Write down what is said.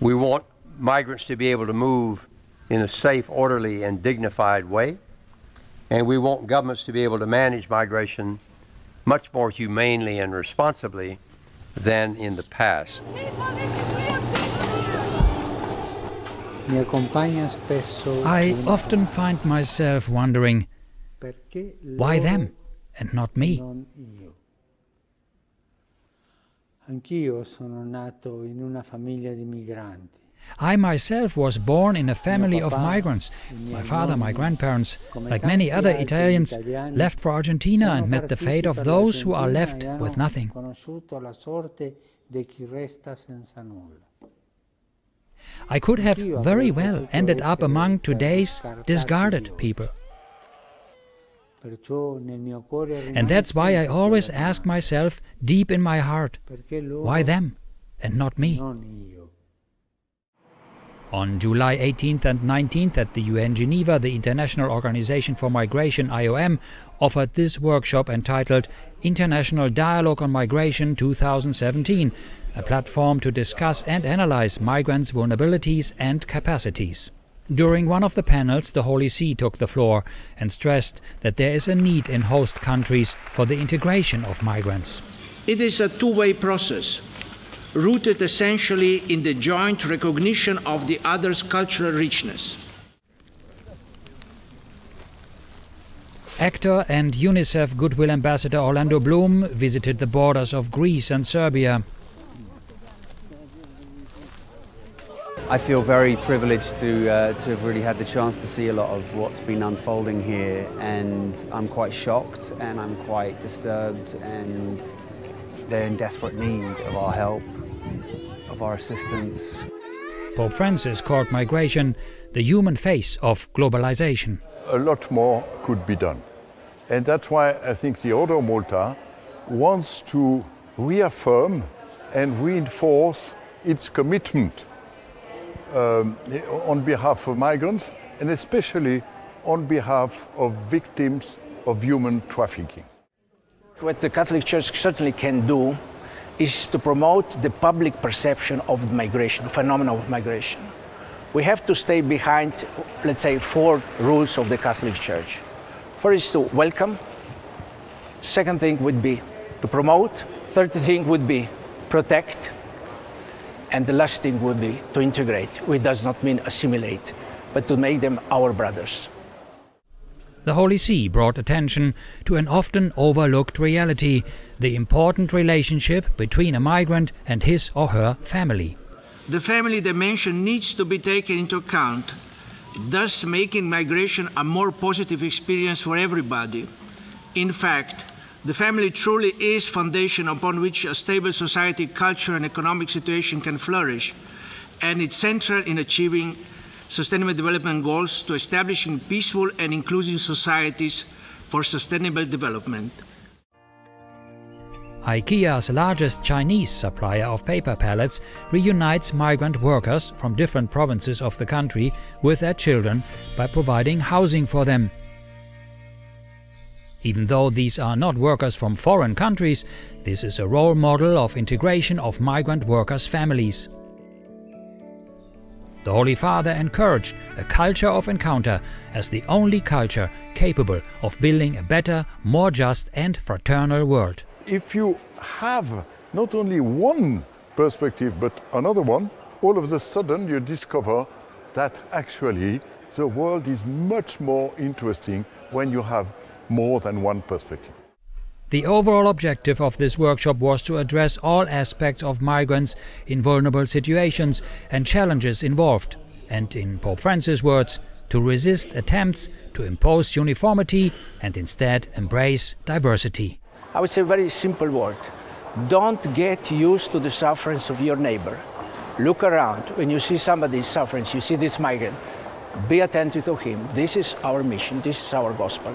We want migrants to be able to move in a safe, orderly, and dignified way. And we want governments to be able to manage migration much more humanely and responsibly than in the past. I often find myself wondering, why them and not me? I myself was born in a family of migrants. My father, my grandparents, like many other Italians, left for Argentina and met the fate of those who are left with nothing. I could have very well ended up among today's discarded people. And that's why I always ask myself, deep in my heart, why them and not me? On July 18th and 19th at the UN Geneva, the International Organization for Migration IOM offered this workshop entitled International Dialogue on Migration 2017, a platform to discuss and analyze migrants' vulnerabilities and capacities. During one of the panels, the Holy See took the floor and stressed that there is a need in host countries for the integration of migrants. It is a two-way process, rooted essentially in the joint recognition of the other's cultural richness. Actor and UNICEF Goodwill Ambassador Orlando Bloom visited the borders of Greece and Serbia. I feel very privileged to have really had the chance to see a lot of what's been unfolding here, and I'm quite shocked and I'm quite disturbed, and they're in desperate need of our help, of our assistance. Pope Francis called migration the human face of globalization. A lot more could be done. And that's why I think the Order of Malta wants to reaffirm and reinforce its commitment on behalf of migrants, and especially on behalf of victims of human trafficking. What the Catholic Church certainly can do is to promote the public perception of migration, the phenomenon of migration. We have to stay behind, let's say, 4 rules of the Catholic Church. First is to welcome. Second thing would be to promote. Third thing would be protect. And the last thing would be to integrate, which does not mean assimilate, but to make them our brothers. The Holy See brought attention to an often overlooked reality, the important relationship between a migrant and his or her family. The family dimension needs to be taken into account, thus making migration a more positive experience for everybody. In fact, the family truly is the foundation upon which a stable society, culture, and economic situation can flourish, and it's central in achieving Sustainable Development Goals to establishing peaceful and inclusive societies for sustainable development. IKEA's largest Chinese supplier of paper pallets reunites migrant workers from different provinces of the country with their children by providing housing for them. Even though these are not workers from foreign countries, this is a role model of integration of migrant workers' families. The Holy Father encouraged a culture of encounter as the only culture capable of building a better, more just and fraternal world. If you have not only one perspective but another one, all of a sudden you discover that actually the world is much more interesting when you have more than one perspective. The overall objective of this workshop was to address all aspects of migrants in vulnerable situations and challenges involved, and in Pope Francis' words, to resist attempts to impose uniformity and instead embrace diversity. I would say a very simple word. Don't get used to the sufferings of your neighbor. Look around. When you see somebody suffering, you see this migrant, be attentive to him. This is our mission. This is our gospel.